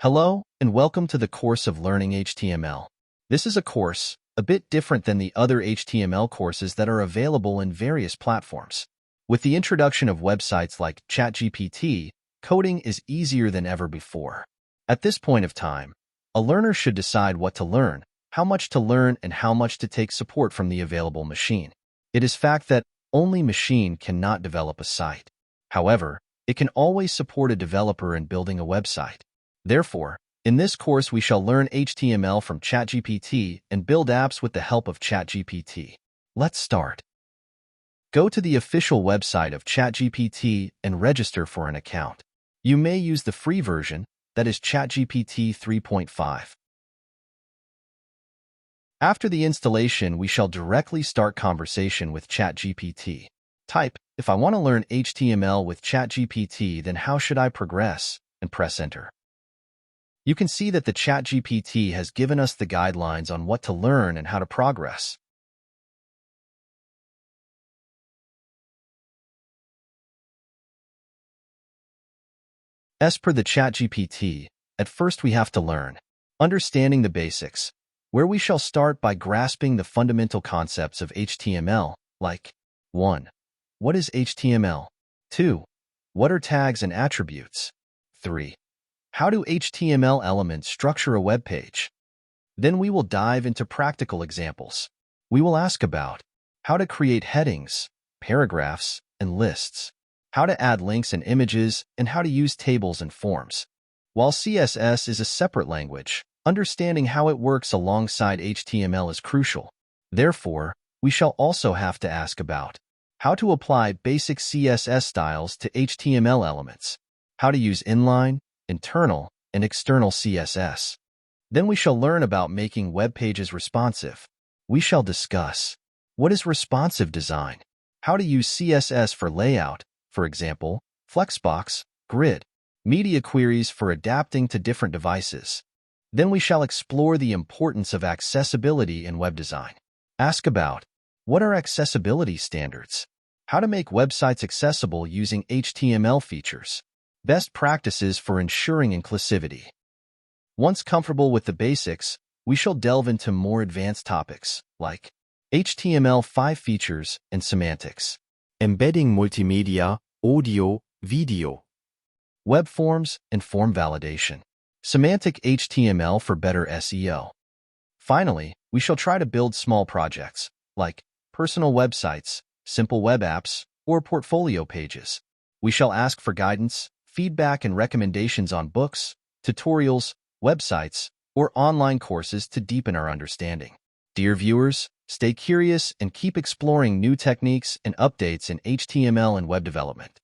Hello, and welcome to the course of learning HTML. This is a course a bit different than the other HTML courses that are available in various platforms. With the introduction of websites like ChatGPT, coding is easier than ever before. At this point of time, a learner should decide what to learn, how much to learn, and how much to take support from the available machine. It is fact that only machine cannot develop a site. However, it can always support a developer in building a website. Therefore, in this course we shall learn HTML from ChatGPT and build apps with the help of ChatGPT. Let's start. Go to the official website of ChatGPT and register for an account. You may use the free version, that is ChatGPT 3.5. After the installation, we shall directly start conversation with ChatGPT. Type, if I want to learn HTML with ChatGPT, then how should I progress? And press enter. You can see that the ChatGPT has given us the guidelines on what to learn and how to progress. As per the ChatGPT, at first we have to learn understanding the basics, where we shall start by grasping the fundamental concepts of HTML, like 1. What is HTML? 2. What are tags and attributes? 3. How do HTML elements structure a web page? Then we will dive into practical examples. We will ask about how to create headings, paragraphs, and lists, how to add links and images, and how to use tables and forms. While CSS is a separate language, understanding how it works alongside HTML is crucial. Therefore, we shall also have to ask about how to apply basic CSS styles to HTML elements, how to use inline, internal, and external CSS. Then we shall learn about making web pages responsive. We shall discuss what is responsive design, how to use CSS for layout, for example, Flexbox, grid, media queries for adapting to different devices. Then we shall explore the importance of accessibility in web design. Ask about what are accessibility standards, how to make websites accessible using HTML features, best practices for ensuring inclusivity. Once comfortable with the basics, we shall delve into more advanced topics like HTML5 features and semantics, embedding multimedia, audio, video, web forms, and form validation, semantic HTML for better SEO. Finally, we shall try to build small projects like personal websites, simple web apps, or portfolio pages. We shall ask for guidance, feedback, and recommendations on books, tutorials, websites, or online courses to deepen our understanding. Dear viewers, stay curious and keep exploring new techniques and updates in HTML and web development.